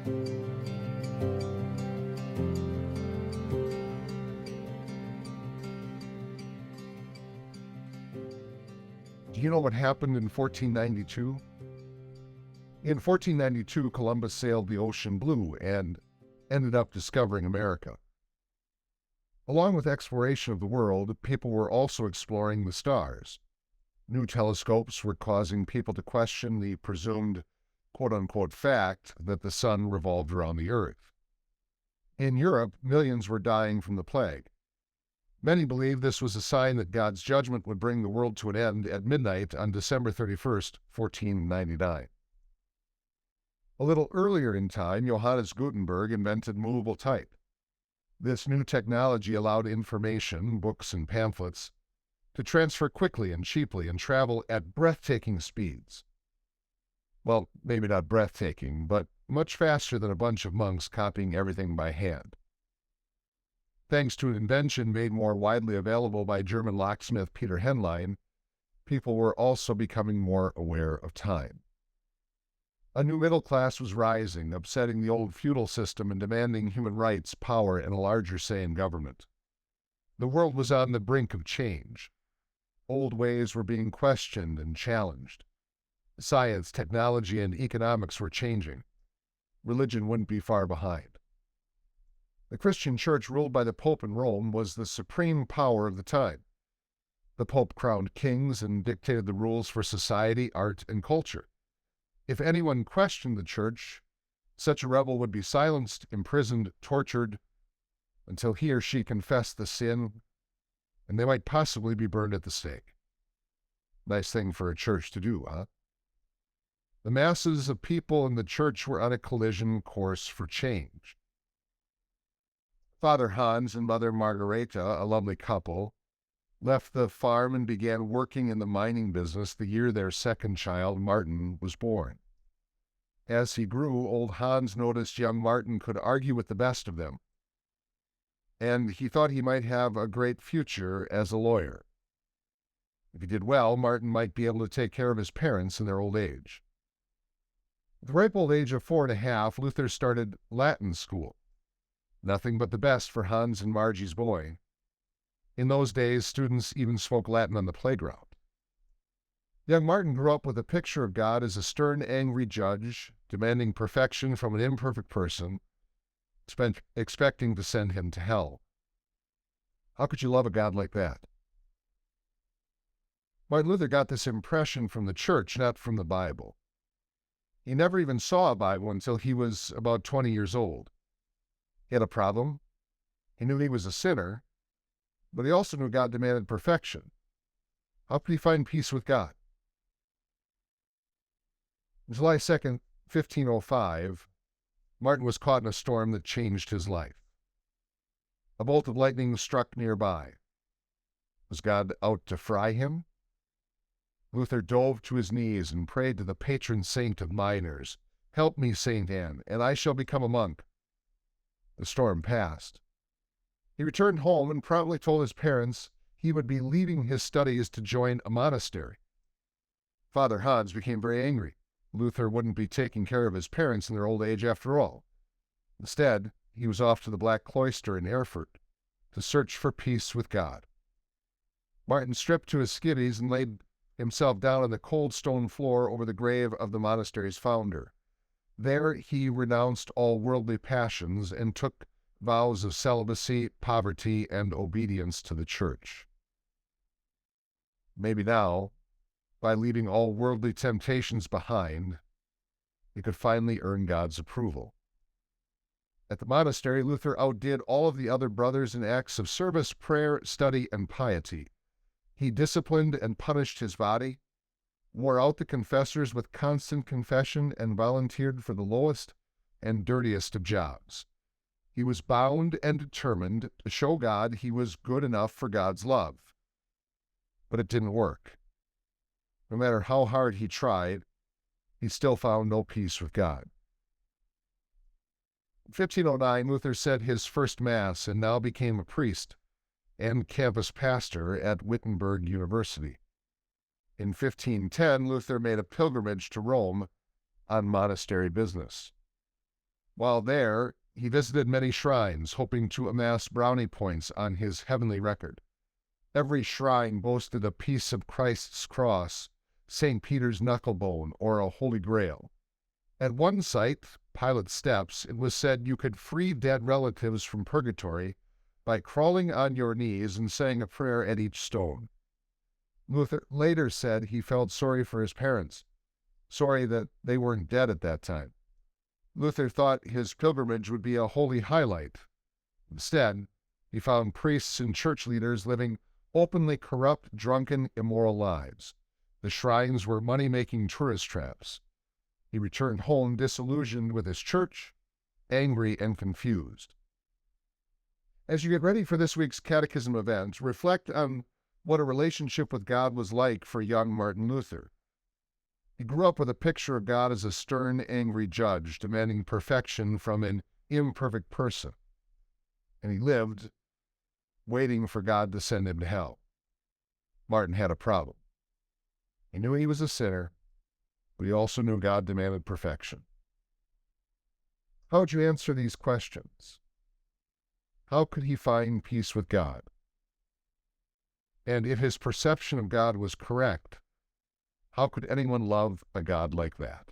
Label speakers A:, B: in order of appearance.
A: Do you know what happened in 1492? In 1492, Columbus sailed the ocean blue and ended up discovering America. Along with exploration of the world, people were also exploring the stars. New telescopes were causing people to question the presumed quote-unquote fact that the sun revolved around the earth. In Europe, millions were dying from the plague. Many believed this was a sign that God's judgment would bring the world to an end at midnight on December 31st, 1499. A little earlier in time, Johannes Gutenberg invented movable type. This new technology allowed information, books and pamphlets, to transfer quickly and cheaply and travel at breathtaking speeds. Well, maybe not breathtaking, but much faster than a bunch of monks copying everything by hand. Thanks to an invention made more widely available by German locksmith Peter Henlein, people were also becoming more aware of time. A new middle class was rising, upsetting the old feudal system and demanding human rights, power, and a larger say in government. The world was on the brink of change. Old ways were being questioned and challenged. Science, technology, and economics were changing. Religion wouldn't be far behind. The Christian Church, ruled by the Pope in Rome, was the supreme power of the time. The Pope crowned kings and dictated the rules for society, art, and culture. If anyone questioned the Church, such a rebel would be silenced, imprisoned, tortured, until he or she confessed the sin, and they might possibly be burned at the stake. Nice thing for a church to do, huh? The masses of people in the church were on a collision course for change. Father Hans and Mother Margareta, a lovely couple, left the farm and began working in the mining business the year their second child, Martin, was born. As he grew, old Hans noticed young Martin could argue with the best of them, and he thought he might have a great future as a lawyer. If he did well, Martin might be able to take care of his parents in their old age. At the ripe old age of 4.5, Luther started Latin school. Nothing but the best for Hans and Margie's boy. In those days, students even spoke Latin on the playground. Young Martin grew up with a picture of God as a stern, angry judge, demanding perfection from an imperfect person, expecting to send him to hell. How could you love a God like that? Martin Luther got this impression from the church, not from the Bible. He never even saw a Bible until he was about 20 years old. He had a problem. He knew he was a sinner, but he also knew God demanded perfection. How could he find peace with God? On July 2nd, 1505, Martin was caught in a storm that changed his life. A bolt of lightning struck nearby. Was God out to fry him? Luther dove to his knees and prayed to the patron saint of miners, "Help me, Saint Anne, and I shall become a monk." The storm passed. He returned home and promptly told his parents he would be leaving his studies to join a monastery. Father Hans became very angry. Luther wouldn't be taking care of his parents in their old age after all. Instead, he was off to the Black Cloister in Erfurt to search for peace with God. Martin stripped to his skivvies and laid himself down on the cold stone floor over the grave of the monastery's founder. There he renounced all worldly passions and took vows of celibacy, poverty, and obedience to the church. Maybe now, by leaving all worldly temptations behind, he could finally earn God's approval. At the monastery, Luther outdid all of the other brothers in acts of service, prayer, study, and piety. He disciplined and punished his body, wore out the confessors with constant confession, and volunteered for the lowest and dirtiest of jobs. He was bound and determined to show God he was good enough for God's love. But it didn't work. No matter how hard he tried, he still found no peace with God. In 1509, Luther said his first Mass and now became a priest and campus pastor at Wittenberg University. In 1510, Luther made a pilgrimage to Rome on monastery business. While there, he visited many shrines, hoping to amass brownie points on his heavenly record. Every shrine boasted a piece of Christ's cross, St. Peter's knucklebone, or a Holy Grail. At one site, Pilate's Steps, it was said you could free dead relatives from purgatory by crawling on your knees and saying a prayer at each stone. Luther later said he felt sorry for his parents, sorry that they weren't dead at that time. Luther thought his pilgrimage would be a holy highlight. Instead, he found priests and church leaders living openly corrupt, drunken, immoral lives. The shrines were money-making tourist traps. He returned home disillusioned with his church, angry and confused. As you get ready for this week's catechism event, reflect on what a relationship with God was like for young Martin Luther. He grew up with a picture of God as a stern, angry judge, demanding perfection from an imperfect person. And he lived waiting for God to send him to hell. Martin had a problem. He knew he was a sinner, but he also knew God demanded perfection. How would you answer these questions? How could he find peace with God? And if his perception of God was correct, how could anyone love a God like that?